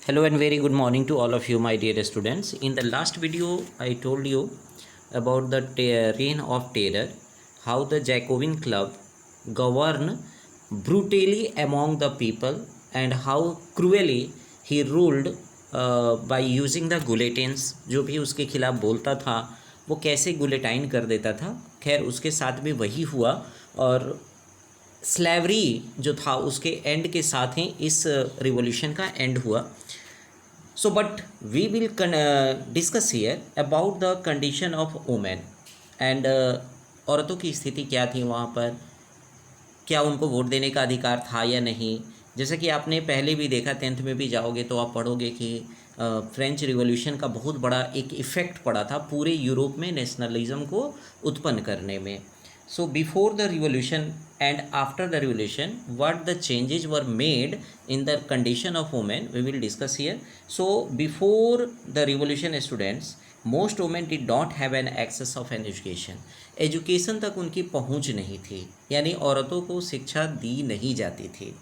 Hello and very good morning to all of you, my dear students. In the last video, I told you about the reign of terror, how the Jacobin Club governed brutally among the people, and how cruelly he ruled by using the guillotines. जो भी उसके खिलाफ बोलता था वो कैसे guillotine कर देता था। खैर उसके साथ भी वही हुआ और स्लेवरी जो था उसके एंड के साथ ही इस रिवॉल्यूशन का एंड हुआ। So, but we will discuss here about the condition of women and औरतों की स्थिति क्या थी वहाँ पर, क्या उनको वोट देने का अधिकार था या नहीं। जैसा कि आपने पहले भी देखा, 10th में भी जाओगे तो आप पढ़ोगे कि फ्रेंच रिवॉल्यूशन का बहुत बड़ा एक इफ़ेक्ट पड़ा था पूरे यूरोप में नेशनलिज्म को उत्पन्न करने में। So before the revolution and after the revolution, what the changes were made in the condition of women, we will discuss here. So before the revolution, students, most women did not have an access of an education. Education तक उनकी पहुंच नहीं थी, यानी औरतों को शिक्षा दी नहीं जाती थी।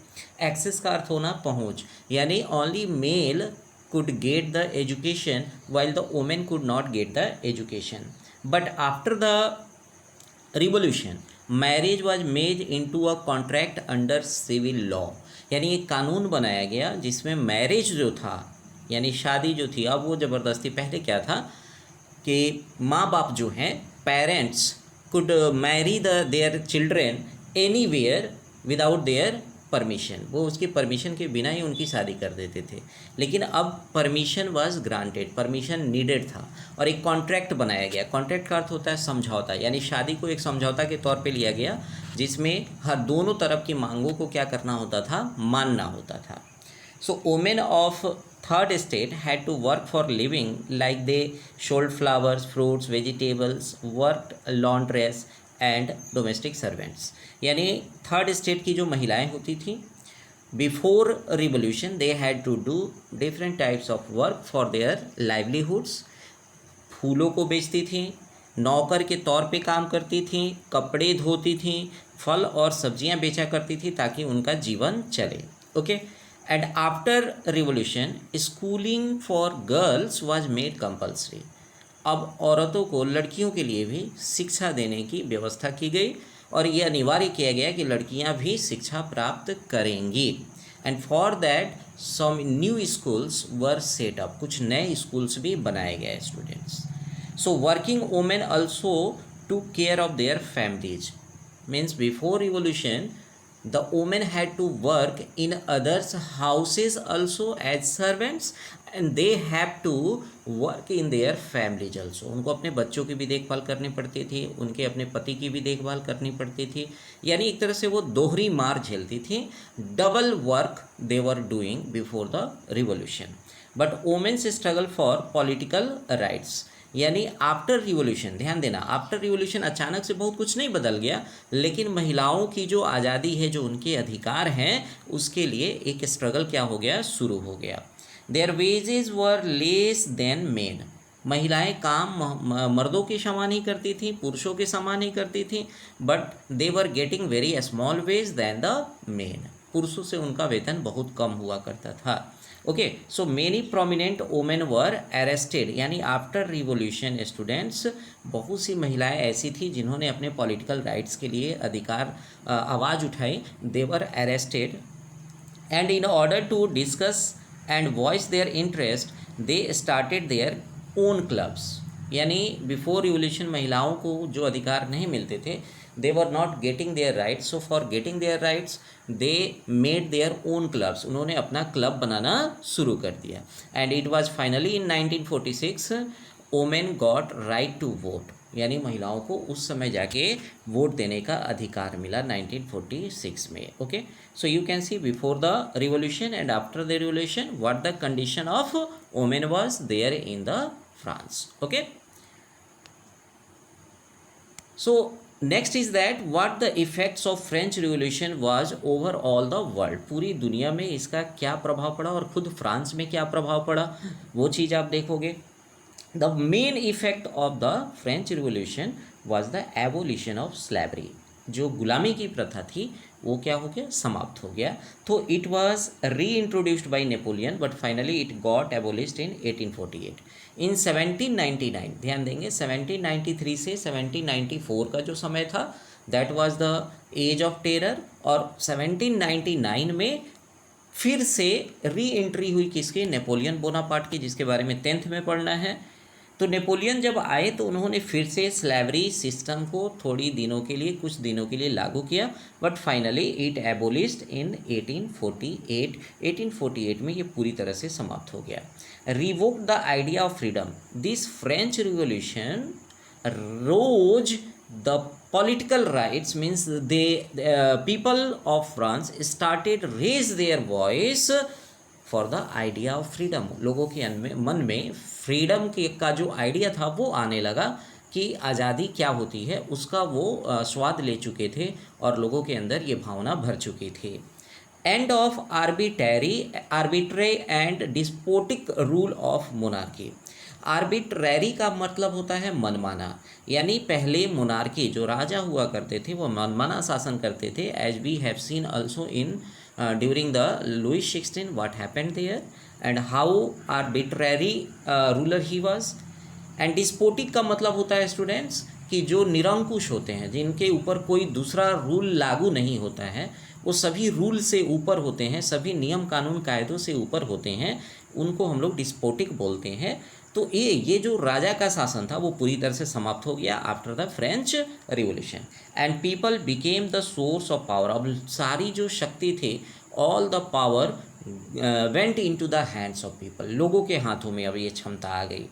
एक्सेस का अर्थ होना पहुंच, यानी only mail could get the education while the women could not get the education. But after the revolution marriage was made into a contract under civil law, यानी एक कानून बनाया गया जिसमें मैरिज जो था यानी शादी जो थी, अब वो ज़बरदस्ती, पहले क्या था कि माँ बाप जो हैं parents could Mary their children anywhere without their permission, वो उसकी परमिशन के बिना ही उनकी शादी कर देते थे। लेकिन अब permission was granted, permission needed था और एक कॉन्ट्रैक्ट बनाया गया। कॉन्ट्रैक्ट का अर्थ होता है समझौता, यानी शादी को एक समझौता के तौर पे लिया गया जिसमें हर दोनों तरफ की मांगों को क्या करना होता था, मानना होता था। So women of third state had to work for living, like they sold flowers, fruits, vegetables, worked laundresses and domestic servants. यानी थर्ड स्टेट की जो महिलाएं होती थी before revolution, they had to do different types of work for their livelihoods. फूलों को बेचती थी, नौकर के तौर पे काम करती थी, कपड़े धोती थी, फल और सब्जियां बेचा करती थी ताकि उनका जीवन चले। Okay, and after revolution schooling for girls was made compulsory. अब औरतों को, लड़कियों के लिए भी शिक्षा देने की व्यवस्था की गई और ये अनिवार्य किया गया कि लड़कियां भी शिक्षा प्राप्त करेंगी। And for that some new schools were set up, कुछ नए स्कूल्स भी बनाए गए students. So working women also took care of their families. Means before revolution the women had to work in others houses also as servants and they have to work in their families also. उनको अपने बच्चों की भी देखभाल करनी पड़ती थी, उनके अपने पति की भी देखभाल करनी पड़ती थी, यानी एक तरह से वो दोहरी मार झेलती थी। Double work they were doing before the revolution. But women's struggle for political rights, यानी आफ्टर रिवोल्यूशन, ध्यान देना, आफ्टर रिवोल्यूशन अचानक से बहुत कुछ नहीं बदल गया, लेकिन महिलाओं की जो आज़ादी है, जो उनके अधिकार हैं, उसके लिए एक स्ट्रगल क्या हो गया, शुरू हो गया। Their wages were less than men, महिलाएं काम मर्दों के समान ही करती थी, पुरुषों के समान ही करती थी, but they were getting very small wage than the men, पुरुषों से उनका वेतन बहुत कम हुआ करता था। Okay, so many prominent women were arrested, यानी आफ्टर रिवोल्यूशन स्टूडेंट्स बहुत सी महिलाएं ऐसी थी जिन्होंने अपने पॉलिटिकल राइट्स के लिए अधिकार आवाज़ उठाई। They were arrested and in order to discuss and voice their interest they started their own clubs, यानी बिफोर रिवोल्यूशन महिलाओं को जो अधिकार नहीं मिलते थे, they were not getting their rights, so for getting their rights they made their own clubs, उन्होंने अपना क्लब बनाना शुरू कर दिया। and it was finally in 1946 women got right to vote, यानी महिलाओं को उस समय जाके वोट देने का अधिकार मिला 1946 में। Okay, so you can see before the revolution and after the revolution what the condition of women was there in the France. Okay, so next is that what the effects of French revolution was over all the world, पूरी दुनिया में इसका क्या प्रभाव पड़ा और खुद France में क्या प्रभाव पड़ा, वो चीज़ आप देखोगे। The main effect of the French revolution was the abolition of slavery, जो गुलामी की प्रथा थी वो क्या हो गया, समाप्त हो गया। तो it was reintroduced by Napoleon but finally it got abolished in 1848। In 1799, ध्यान देंगे 1793 से 1794 का जो समय था that was the age of terror, और 1799 में फिर से री एंट्री हुई किसकी, नेपोलियन बोनापार्ट की, जिसके बारे में 10th में पढ़ना है। तो नेपोलियन जब आए तो उन्होंने फिर से स्लेवरी सिस्टम को थोड़ी दिनों के लिए, कुछ दिनों के लिए लागू किया, बट फाइनली इट एबोलिश्ड इन 1848। 1848 में ये पूरी तरह से समाप्त हो गया। Revoke the idea of freedom, this French revolution rose the political rights, means they people of France started raise their voice for the idea of freedom। लोगों के मन में फ्रीडम के का जो आइडिया था वो आने लगा कि आज़ादी क्या होती है, उसका वो स्वाद ले चुके थे और लोगों के अंदर ये भावना भर चुकी थी। End of arbitrary and despotic rule of monarchy. Arbitrary का मतलब होता है मनमाना, यानी पहले मोनार्की जो राजा हुआ करते थे वो मनमाना शासन करते थे, as we have seen also in during the Louis 16 what happened there and how arbitrary ruler he was. And despotic का मतलब होता है स्टूडेंट्स कि जो निरंकुश होते हैं, जिनके ऊपर कोई दूसरा रूल लागू नहीं होता है, वो सभी रूल से ऊपर होते हैं, सभी नियम कानून कायदों से ऊपर होते हैं, उनको हम लोग डिस्पोटिक बोलते हैं। तो ये जो राजा का शासन था वो पूरी तरह से समाप्त हो गया after the French revolution. And people became the source of power. अब सारी जो शक्ति थे, all the power went into the hands of people, लोगों के हाथों में अब ये क्षमता आ गई।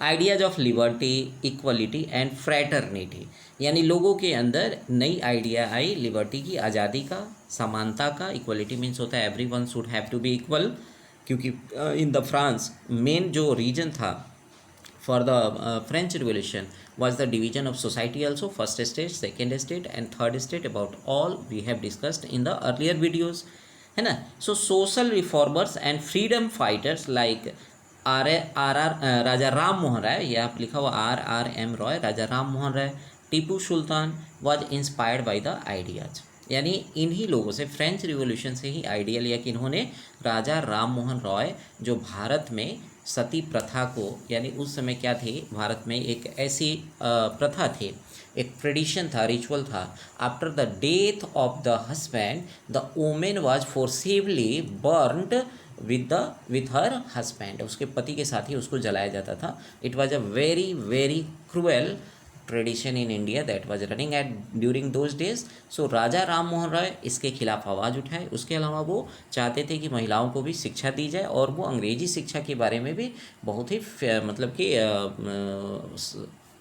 Ideas of liberty, equality and fraternity, यानी लोगों के अंदर नई आइडिया आई लिबर्टी की, आज़ादी का, समानता का। इक्वलिटी मीन्स होता है everyone should have to be equal, क्योंकि इन द फ्रांस मेन जो रीजन था for the French revolution was the division of society also, first state, second state and third state, about all we have discussed in the earlier videos, है ना। so social reformers and freedom fighters like राजा राम मोहन राय, ये आप लिखा हुआ RRM Roy, Raja Ram Mohan Rai, Tipu Sultan was inspired by the ideas, यानी इन्हीं लोगों से, फ्रेंच रिवॉल्यूशन से ही आइडिया लिया कि इन्होंने राजा राम मोहन रॉय जो भारत में सती प्रथा को, यानी उस समय क्या थी भारत में एक ऐसी प्रथा थी, एक ट्रेडिशन था, रिचुअल था, after the death of the husband the women was forcibly burned with her husband, उसके पति के साथ ही उसको जलाया जाता था। It was a very very cruel tradition in India that was running at during those days. So Raja Ram Mohan Roy इसके खिलाफ आवाज़ उठाए। उसके अलावा वो चाहते थे कि महिलाओं को भी शिक्षा दी जाए, और वो अंग्रेजी शिक्षा के बारे में भी बहुत ही मतलब कि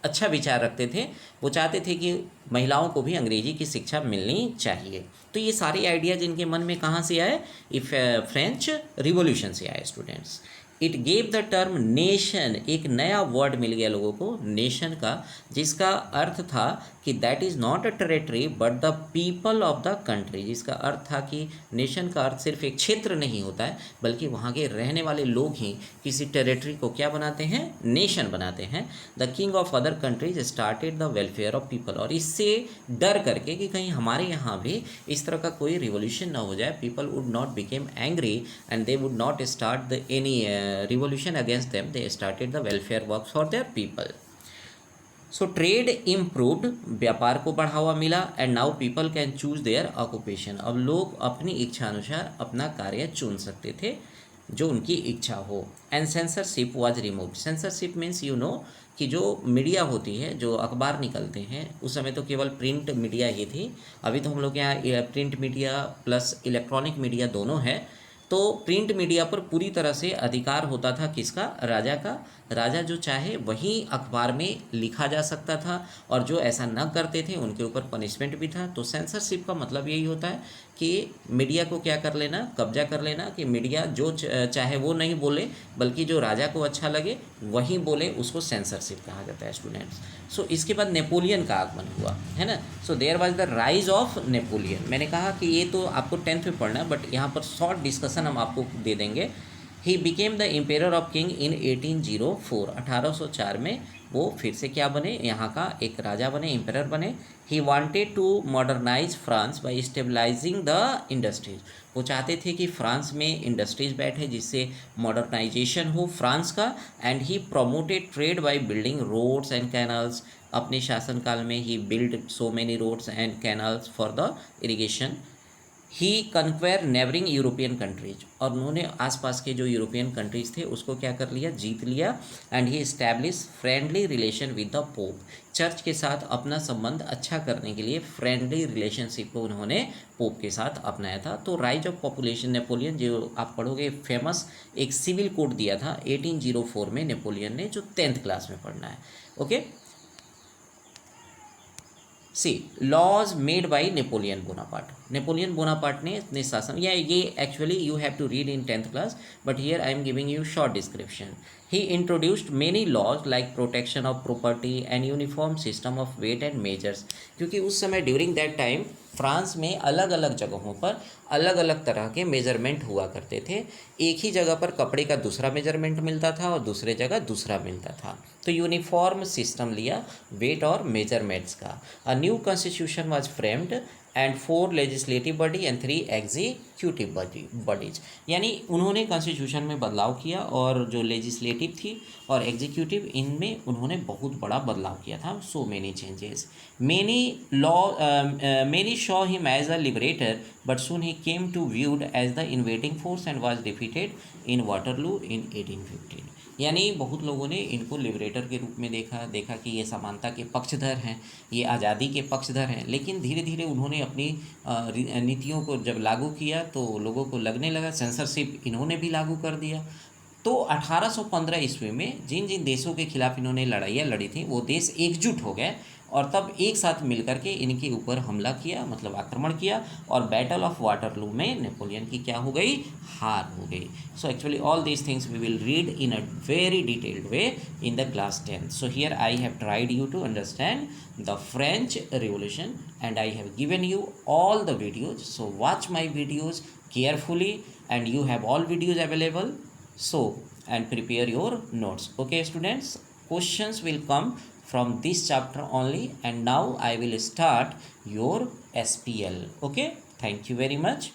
अच्छा विचार रखते थे। वो चाहते थे कि महिलाओं को भी अंग्रेजी की शिक्षा मिलनी चाहिए। तो ये सारे आइडियाज़ इनके मन में कहाँ से आए, फ्रेंच रिवॉल्यूशन से आए students. It gave the term nation, एक नया वर्ड मिल गया लोगों को नेशन का, जिसका अर्थ था कि that is not a territory but the people of the country, जिसका अर्थ था कि नेशन का अर्थ सिर्फ एक क्षेत्र नहीं होता है, बल्कि वहाँ के रहने वाले लोग ही किसी टेरेटरी को क्या बनाते हैं, नेशन बनाते हैं। The king of other countries started the welfare of people, और इससे डर करके कि कहीं हमारे यहाँ भी इस तरह का कोई रिवॉल्यूशन ना हो जाए, people would not became angry and they would not start the any revolution against them, they started the welfare works for their people. So trade improved, व्यापार को बढ़ावा मिला, and now people can choose their occupation, अब लोग अपनी इच्छा अनुसार अपना कार्य चुन सकते थे जो उनकी इच्छा हो। And censorship was removed, censorship means you know कि जो मीडिया होती है, जो अखबार निकलते हैं, उस समय तो केवल प्रिंट मीडिया ही थी, अभी तो हम लोग यहाँ print media plus electronic media दोनों है। तो प्रिंट मीडिया पर पूरी तरह से अधिकार होता था किसका, राजा का। राजा जो चाहे वही अखबार में लिखा जा सकता था, और जो ऐसा न करते थे उनके ऊपर पनिशमेंट भी था। तो सेंसरशिप का मतलब यही होता है कि मीडिया को क्या कर लेना, कब्जा कर लेना, कि मीडिया जो चाहे वो नहीं बोले, बल्कि जो राजा को अच्छा लगे वही बोले, उसको सेंसरशिप कहा जाता है स्टूडेंट्स। सो इसके बाद नेपोलियन का आगमन हुआ, है ना। So there was the rise of Napoleon. मैंने कहा कि ये तो आपको 10th में पढ़ना है, बट यहाँ पर शॉर्ट डिस्कशन हम आपको दे देंगे। He became the ampere of king in 1804, 1804 में वो फिर से क्या बने, यहाँ का एक राजा बने, एम्पेयर बने। He wanted to modernise France by stabilising the industries, वो चाहते थे कि फ्रांस में इंडस्ट्रीज बैठे जिससे मॉडर्नाइजेशन हो फ्रांस का। And he promoted trade by building roads and canals, अपने शासनकाल में ही build so many roads and canals for the irrigation. He conquered neighbouring European countries, और उन्होंने आसपास के जो यूरोपियन कंट्रीज थे उसको क्या कर लिया, जीत लिया। And he establish friendly relation with the pope, church के साथ अपना संबंध अच्छा करने के लिए फ्रेंडली रिलेशनशिप को उन्होंने पोप के साथ अपनाया था। तो राइज ऑफ पॉपुलेशन नेपोलियन जो आप पढ़ोगे फेमस एक सिविल कोड दिया था 1804 में नेपोलियन ने, जो 10th क्लास में पढ़ना है। Okay, see laws made by Napoleon Bonaparte, Napoleon Bonaparte ने अपने शासन, या ये actually you have to read in 10th class but here I am giving you short description. He introduced many laws like protection of property and uniform system of weight and measures, क्योंकि उस समय during that time France में अलग अलग जगहों पर अलग अलग तरह के मेजरमेंट हुआ करते थे। एक ही जगह पर कपड़े का दूसरा मेजरमेंट मिलता था और दूसरे जगह दूसरा मिलता था, तो यूनिफॉर्म सिस्टम लिया वेट और मेजरमेंट्स का। A new constitution was framed and 4 legislative body and 3 executive bodies, यानी उन्होंने कॉन्स्टिट्यूशन में बदलाव किया और जो लेजिस्लेटिव थी और एग्जीक्यूटिव, इनमें उन्होंने बहुत बड़ा बदलाव किया था। So many changes, many saw him as a liberator but soon he came to viewed as the invading force and was defeated in Waterloo in 1815, यानी बहुत लोगों ने इनको लिबरेटर के रूप में देखा कि ये समानता के पक्षधर हैं, ये आज़ादी के पक्षधर हैं। लेकिन धीरे धीरे उन्होंने अपनी नीतियों को जब लागू किया तो लोगों को लगने लगा, सेंसरशिप इन्होंने भी लागू कर दिया। तो 1815 ईस्वी में जिन जिन देशों के खिलाफ इन्होंने लड़ाइयाँ लड़ी थी वो देश एकजुट हो गए और तब एक साथ मिलकर के इनके ऊपर हमला किया, मतलब आक्रमण किया, और बैटल ऑफ वाटरलू में नेपोलियन की क्या हो गई, हार हो गई। So actually all these things we will read in a very detailed way in the class 10th. So here I have tried you to understand the French Revolution and I have given you all the videos. So watch my videos carefully and you have all videos available. So and prepare your notes. Okay students, questions will come from this chapter only, and now I will start your SPL. Okay, thank you very much.